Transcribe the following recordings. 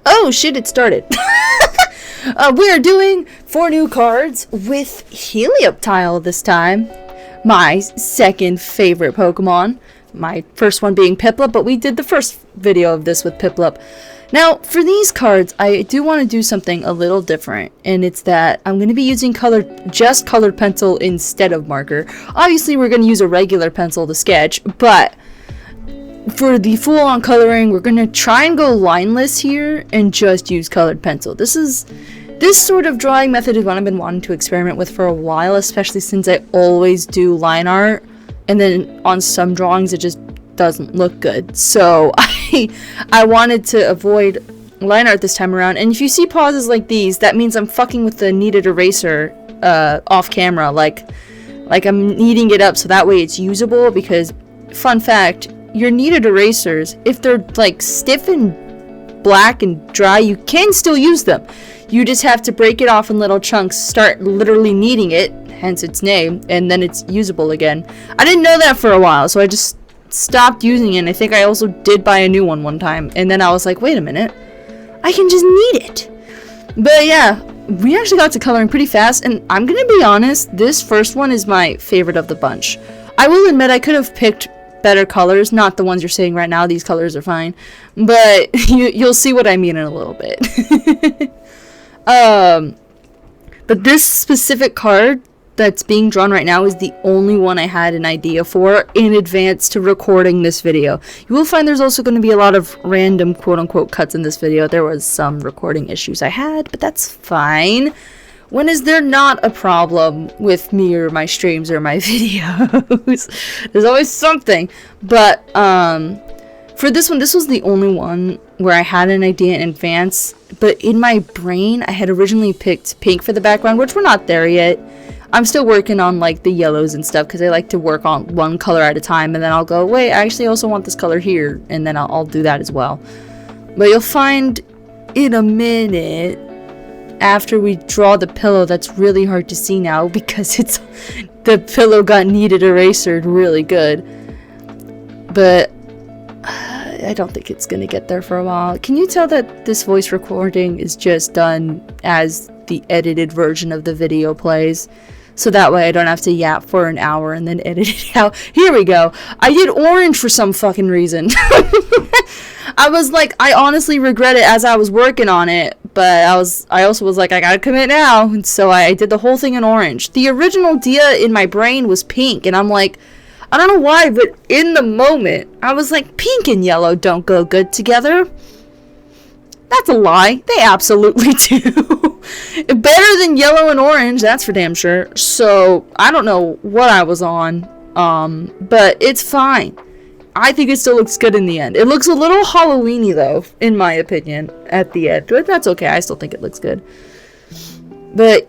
Oh shit, it started. We are doing 4 new cards with Helioptile this time. My second favorite Pokemon. My first one being Piplup, but we did the first video of this with Piplup. Now, for these cards, I do want to do something a little different, and it's that I'm going to be using just colored pencil instead of marker. Obviously, we're going to use a regular pencil to sketch, but for the full-on coloring, we're going to try and go lineless here and just use colored pencil. This sort of drawing method is what I've been wanting to experiment with for a while, especially since I always do line art, and then on some drawings it just doesn't look good. So I wanted to avoid line art this time around, and if you see pauses like these, that means I'm fucking with the kneaded eraser off camera, like I'm kneading it up so that way it's usable, because fun fact, your kneaded erasers, if they're like stiff and black and dry, you can still use them. You just have to break it off in little chunks, start literally kneading it, hence its name, and then it's usable again. I didn't know that for a while, so I just stopped using it, and I think I also did buy a new one time, and then I was like, wait a minute, I can just knead it. But yeah, we actually got to coloring pretty fast, and I'm gonna be honest, this first one is my favorite of the bunch. I will admit I could have picked better colors, not the ones you're seeing right now. These colors are fine, but you'll see what I mean in a little bit. But this specific card that's being drawn right now is the only one I had an idea for in advance to recording this video. You will find there's also going to be a lot of random quote-unquote cuts in this video. There was some recording issues I had, but that's fine. When is there not a problem with me or my streams or my videos? There's always something. But for this one, this was the only one where I had an idea in advance. But in my brain, I had originally picked pink for the background, which we're not there yet. I'm still working on like the yellows and stuff because I like to work on one color at a time, and then I'll go, wait, I actually also want this color here, and then I'll do that as well. But you'll find in a minute, after we draw the pillow, that's really hard to see now because the pillow got kneaded erasered really good. But I don't think it's gonna get there for a while. Can you tell that this voice recording is just done as the edited version of the video plays? So that way I don't have to yap for an hour and then edit it out. Here we go. I did orange for some fucking reason. I was like, I honestly regret it as I was working on it, but I also was like, I gotta commit now, and so I did the whole thing in orange. The original idea in my brain was pink, and I'm like, I don't know why, but in the moment, I was like, pink and yellow don't go good together. That's a lie. They absolutely do. Better than yellow and orange, that's for damn sure. So, I don't know what I was on, but it's fine. I think it still looks good in the end. It looks a little Halloween-y, though, in my opinion, at the end. But that's okay. I still think it looks good. But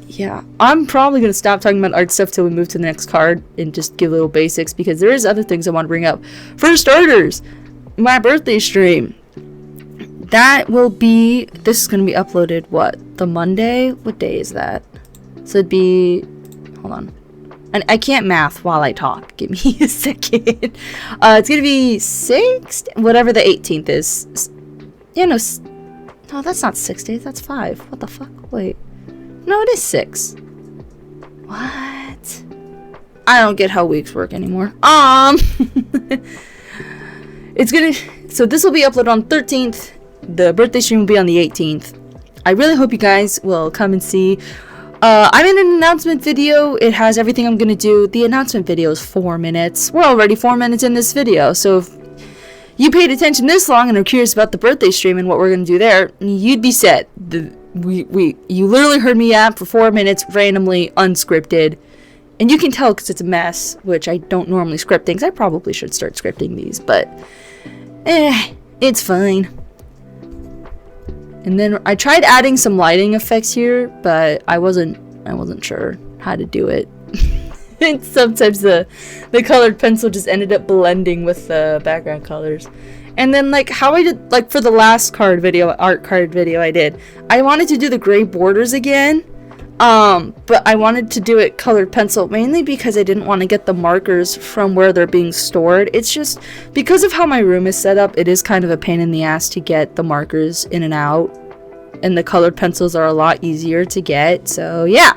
yeah, I'm probably going to stop talking about art stuff till we move to the next card and just give little basics, because there is other things I want to bring up. For starters, my birthday stream. That will be, this is going to be uploaded, what, the Monday? What day is that? So it'd be, hold on. And I can't math while I talk. Give me a second. It's going to be 6, whatever the 18th is. Yeah, no, that's not 6 days, that's 5. What the fuck? Wait. No, it is 6. What? I don't get how weeks work anymore. It's gonna, so this will be uploaded on 13th. The birthday stream will be on the 18th. I really hope you guys will come and see. I'm in an announcement video. It has everything I'm gonna do. The announcement video is 4 minutes. We're already 4 minutes in this video, so if you paid attention this long and are curious about the birthday stream and what we're gonna do there, you'd be set. You literally heard me yap for 4 minutes, randomly, unscripted. And you can tell because it's a mess, which I don't normally script things. I probably should start scripting these, but it's fine. And then I tried adding some lighting effects here, but I wasn't sure how to do it. And sometimes the colored pencil just ended up blending with the background colors. And then like how I did, like for the last art card video I did, I wanted to do the gray borders again, But I wanted to do it colored pencil mainly because I didn't want to get the markers from where they're being stored. It's just because of how my room is set up, it is kind of a pain in the ass to get the markers in and out, and the colored pencils are a lot easier to get. So yeah,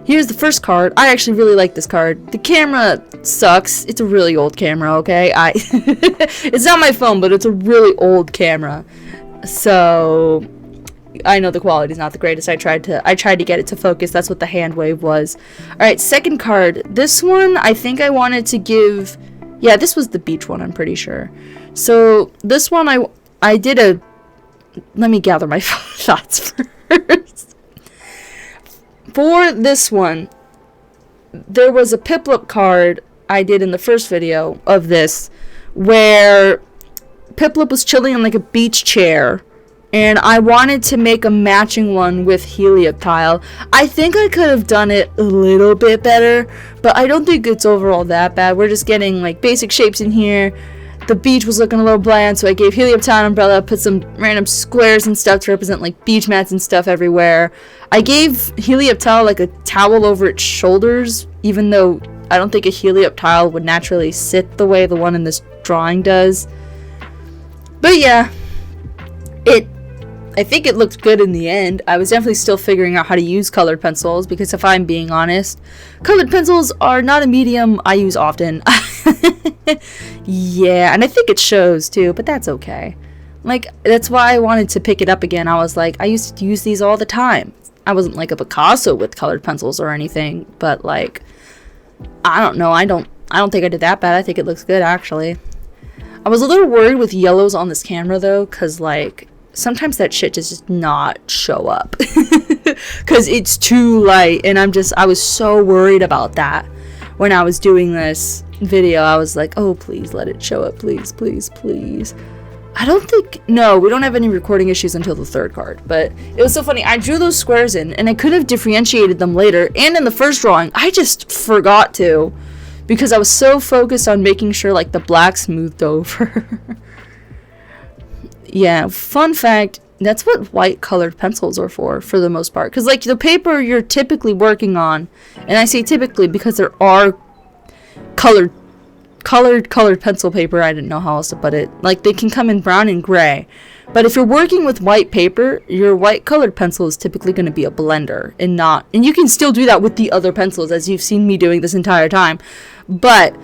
here's the first card. I actually really like this card. The camera sucks. It's a really old camera, okay? It's not my phone, but it's a really old camera. So I know the quality is not the greatest. I tried to get it to focus. That's what the hand wave was. All right, second card. This one, I think I wanted to give. Yeah, this was the beach one. I'm pretty sure. So this one, I did a. Let me gather my thoughts first. For this one, there was a Piplup card I did in the first video of this, where Piplup was chilling on like a beach chair. And I wanted to make a matching one with Helioptile. I think I could have done it a little bit better, but I don't think it's overall that bad. We're just getting like basic shapes in here. The beach was looking a little bland, so I gave Helioptile an umbrella, put some random squares and stuff to represent like beach mats and stuff everywhere. I gave Helioptile like a towel over its shoulders, even though I don't think a Helioptile would naturally sit the way the one in this drawing does. But yeah, I think it looked good in the end. I was definitely still figuring out how to use colored pencils, because if I'm being honest, colored pencils are not a medium I use often. Yeah, and I think it shows too, but that's okay. Like, that's why I wanted to pick it up again. I was like, I used to use these all the time. I wasn't like a Picasso with colored pencils or anything, but like, I don't know. I don't think I did that bad. I think it looks good, actually. I was a little worried with yellows on this camera though, because like, sometimes that shit just not show up because it's too light, and I was so worried about that when I was doing this video. I was like, oh, please let it show up, please, please, please. No, we don't have any recording issues until the third card, but it was so funny. I drew those squares in, and I could have differentiated them later, and in the first drawing, I just forgot to, because I was so focused on making sure like the black smoothed over. Yeah, fun fact, that's what white colored pencils are for the most part. Because, like, the paper you're typically working on, and I say typically because there are colored pencil paper, I didn't know how else to put it. Like, they can come in brown and gray. But if you're working with white paper, your white colored pencil is typically going to be a blender and you can still do that with the other pencils, as you've seen me doing this entire time. But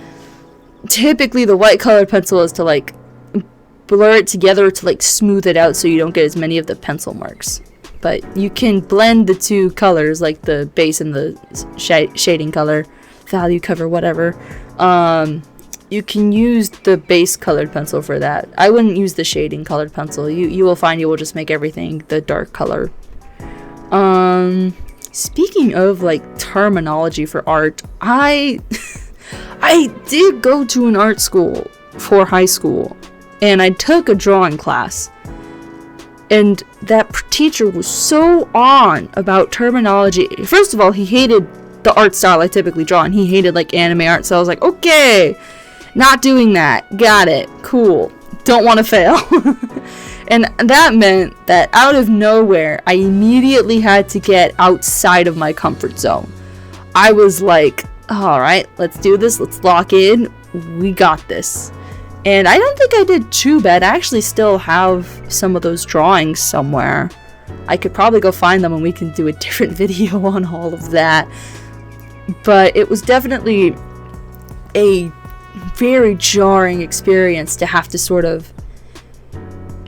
typically the white colored pencil is to, like, blur it together to like smooth it out so you don't get as many of the pencil marks. But you can blend the two colors, like the base and the shading color, value cover, whatever. You can use the base colored pencil for that. I wouldn't use the shading colored pencil. You will find you will just make everything the dark color. Speaking of like terminology for art, I did go to an art school for high school. And I took a drawing class, and that teacher was so on about terminology. First of all, he hated the art style I typically draw, and he hated like anime art, so I was like, okay, not doing that, got it, cool, don't want to fail. And that meant that out of nowhere, I immediately had to get outside of my comfort zone. I was like, alright, let's do this, let's lock in, we got this. And I don't think I did too bad. I actually still have some of those drawings somewhere. I could probably go find them and we can do a different video on all of that. But it was definitely a very jarring experience to have to sort of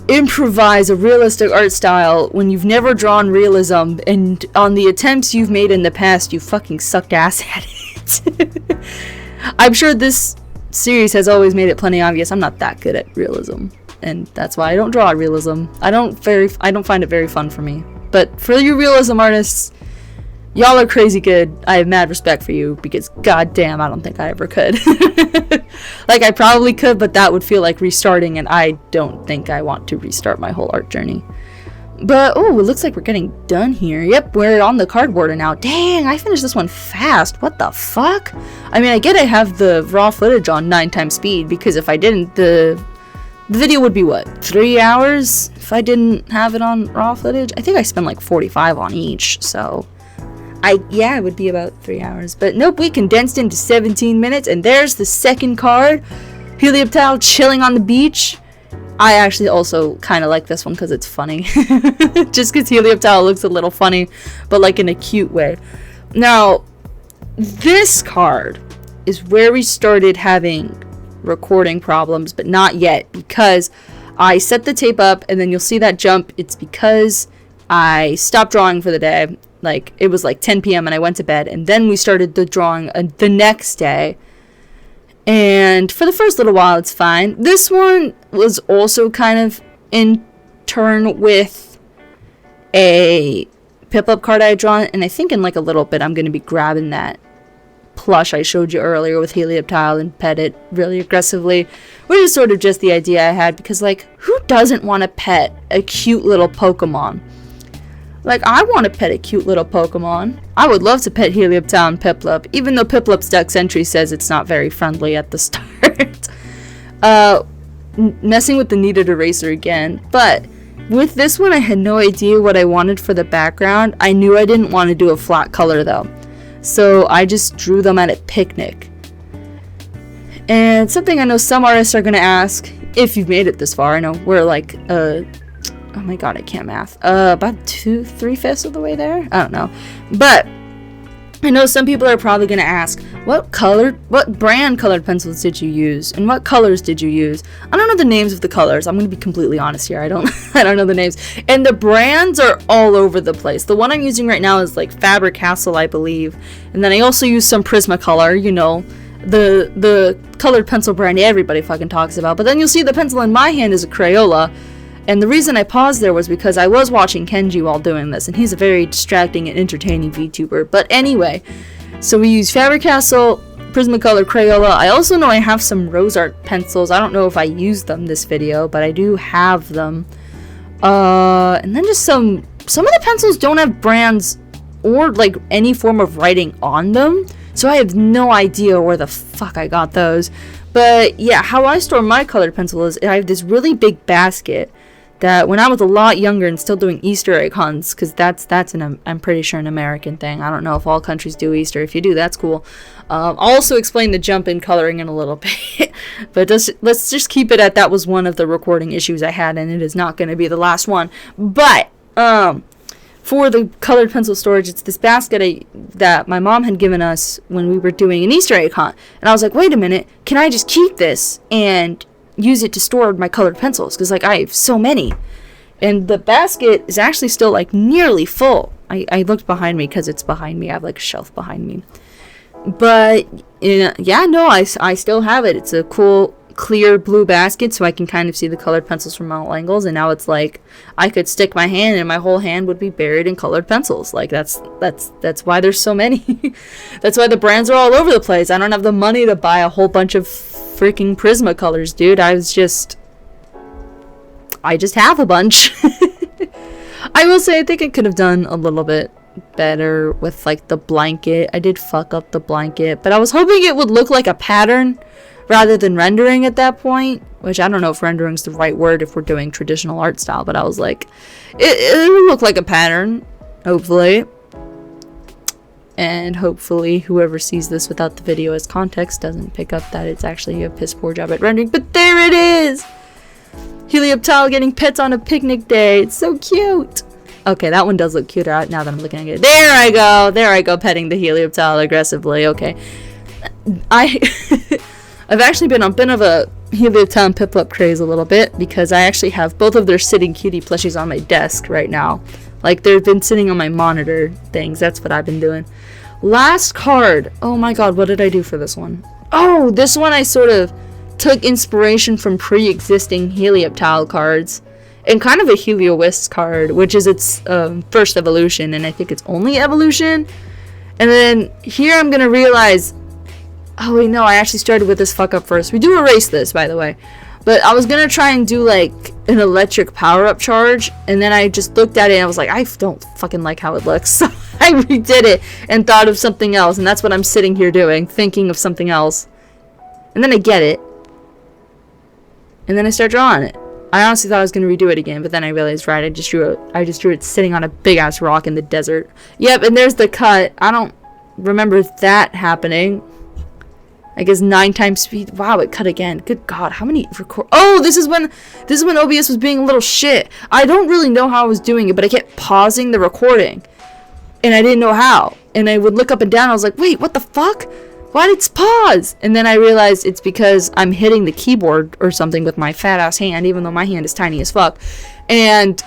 improvise a realistic art style when you've never drawn realism, and on the attempts you've made in the past, you fucking sucked ass at it. I'm sure this series has always made it plenty obvious I'm not that good at realism, and that's why I don't draw realism. I don't find it very fun for me. But for you realism artists, y'all are crazy good. I have mad respect for you, because goddamn, I don't think I ever could. Like, I probably could, but that would feel like restarting, and I don't think I want to restart my whole art journey. But, oh, it looks like we're getting done here. Yep, we're on the cardboard now. Dang, I finished this one fast. What the fuck? I mean, I get I have the raw footage on 9x speed, because if I didn't, the video would be, what, 3 hours? If I didn't have it on raw footage? I think I spent like 45 on each, so Yeah, it would be about 3 hours. But nope, we condensed into 17 minutes, and there's the second card. Helioptile chilling on the beach. I actually also kind of like this one because it's funny. Just because Helioptile looks a little funny, but like in a cute way. Now, this card is where we started having recording problems, but not yet, because I set the tape up, and then you'll see that jump. It's because I stopped drawing for the day. Like, it was like 10 p.m. and I went to bed, and then we started the drawing the next day. And for the first little while, it's fine. This one was also kind of in turn with a Piplup card I had drawn, and I think in like a little bit I'm going to be grabbing that plush I showed you earlier with Helioptile and pet it really aggressively, which is sort of just the idea I had, because like, who doesn't want to pet a cute little Pokemon? Like, I want to pet a cute little Pokemon. I would love to pet Helioptile and Piplup, even though Piplup's Dex entry says it's not very friendly at the start. Messing with the kneaded eraser again. But with this one, I had no idea what I wanted for the background. I knew I didn't want to do a flat color, though. So I just drew them at a picnic. And something I know some artists are going to ask, if you've made it this far. I know we're like, oh my god, I can't math. About 3/5 of the way there? I don't know. But I know some people are probably going to ask, what brand colored pencils did you use? And what colors did you use? I don't know the names of the colors. I'm going to be completely honest here. I don't know the names. And the brands are all over the place. The one I'm using right now is like Faber-Castell, I believe. And then I also use some Prismacolor, you know, the colored pencil brand everybody fucking talks about. But then you'll see the pencil in my hand is a Crayola. And the reason I paused there was because I was watching Kenji while doing this, and he's a very distracting and entertaining VTuber. But anyway, so we use Faber-Castell, Prismacolor, Crayola. I also know I have some Rose Art pencils. I don't know if I used them this video, but I do have them. And then just some of the pencils don't have brands or like any form of writing on them, so I have no idea where the fuck I got those. But yeah, how I store my colored pencil is I have this really big basket that when I was a lot younger and still doing Easter egg hunts, because I'm pretty sure an American thing. I don't know if all countries do Easter. If you do, that's cool. I'll also explain the jump in coloring in a little bit. But let's just keep it at that was one of the recording issues I had, and it is not going to be the last one. But for the colored pencil storage, it's this basket that my mom had given us when we were doing an Easter egg hunt. And I was like, wait a minute, can I just keep this and use it to store my colored pencils? Because like, I have so many. And the basket is actually still like nearly full. I looked behind me because it's behind me. I have like a shelf behind me. But yeah, no, I still have it. It's a cool clear blue basket, so I can kind of see the colored pencils from all angles. And now it's like I could stick my hand and my whole hand would be buried in colored pencils. Like that's why there's so many. That's why the brands are all over the place. I don't have the money to buy a whole bunch of freaking Prismacolors, dude. I just have a bunch. I will say I think I could have done a little bit better with like the blanket. I did fuck up the blanket, but I was hoping it would look like a pattern rather than rendering at that point, which I don't know if rendering's the right word if we're doing traditional art style, but I was like, it will look like a pattern, hopefully. And hopefully whoever sees this without the video as context doesn't pick up that it's actually a piss poor job at rendering. But there it is! Helioptile getting pets on a picnic day. It's so cute! Okay, that one does look cuter now that I'm looking at it. There I go petting the Helioptile aggressively. Okay. I've actually been on a bit of a Helioptile and Piplup craze a little bit, because I actually have both of their sitting cutie plushies on my desk right now. Like, they've been sitting on my monitor things. That's what I've been doing. Last card. Oh my god, what did I do for this one? Oh, this one I sort of took inspiration from pre-existing Helioptile cards. And kind of a Heliowisp card, which is its first evolution, and I think it's only evolution. And then here I'm going to realize... Oh wait, no, I actually started with this fuck up first. We do erase this, by the way. But I was gonna try and do like an electric power-up charge, and then I just looked at it and I was like, I don't fucking like how it looks. So I redid it and thought of something else, and that's what I'm sitting here doing, thinking of something else. And then I get it. And then I start drawing it. I honestly thought I was gonna redo it again, but then I realized, right, I just drew it sitting on a big ass rock in the desert. Yep, and there's the cut. I don't remember that happening. I guess 9 times speed. Wow, it cut again. Good God, how many record? Oh, this is when OBS was being a little shit. I don't really know how I was doing it, but I kept pausing the recording, and I didn't know how. And I would look up and down. I was like, wait, what the fuck? Why did it pause? And then I realized it's because I'm hitting the keyboard or something with my fat ass hand, even though my hand is tiny as fuck. And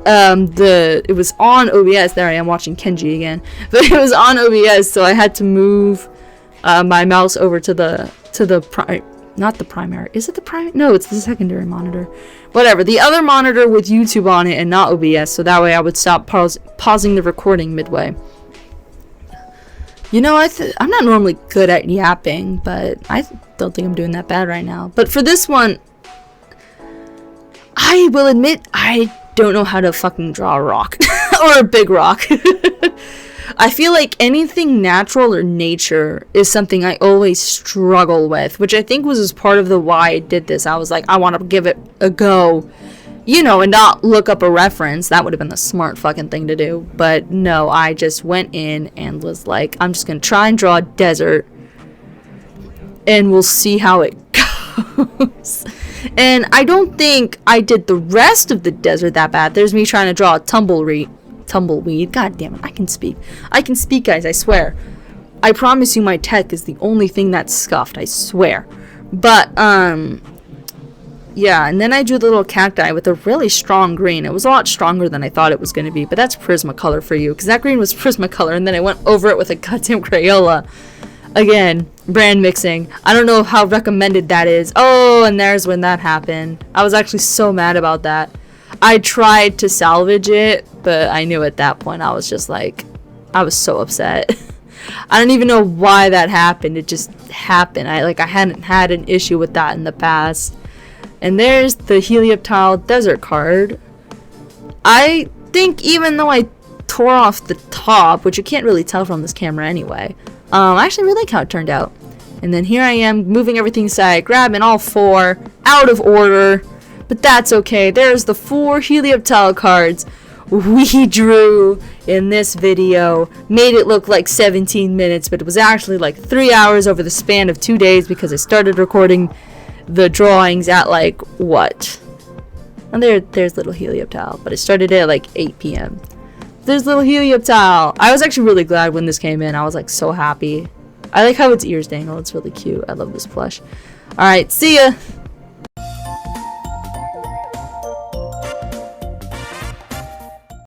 it was on OBS. There I am watching Kenji again, but it was on OBS, so I had to move my mouse over to not the primary. Is it the primary? No, it's the secondary monitor. Whatever, the other monitor with YouTube on it and not OBS, so that way I would stop pausing the recording midway. You know, I'm not normally good at yapping, but I don't think I'm doing that bad right now. But for this one, I will admit I don't know how to fucking draw a rock or a big rock. I feel like anything natural or nature is something I always struggle with, which I think was as part of the why I did this. I was like, I want to give it a go, you know, and not look up a reference. That would have been the smart fucking thing to do. But no, I just went in and was like, I'm just going to try and draw a desert, and we'll see how it goes. And I don't think I did the rest of the desert that bad. There's me trying to draw a tumbleweed. God damn it, I can speak, guys, I swear. I promise you my tech is the only thing that's scuffed, I swear. But yeah, and then I drew the little cacti with a really strong green. It was a lot stronger than I thought it was going to be, but that's Prismacolor for you, because that green was Prismacolor, and then I went over it with a goddamn Crayola. Again, brand mixing. I don't know how recommended that is. Oh, and there's when that happened. I was actually so mad about that. I tried to salvage it, but I knew at that point I was just like, I was so upset. I don't even know why that happened. It just happened. I hadn't had an issue with that in the past. And there's the Helioptile desert card. I think even though I tore off the top, which you can't really tell from this camera anyway, I actually really like how it turned out. And then here I am moving everything aside, grabbing all 4 out of order. But that's okay. There's the 4 Helioptile cards we drew in this video. Made it look like 17 minutes, but it was actually like 3 hours over the span of 2 days, because I started recording the drawings at like what? And there's little Helioptile, but it started at like 8 p.m. There's little Helioptile. I was actually really glad when this came in. I was like so happy. I like how its ears dangle. It's really cute. I love this plush. Alright, see ya!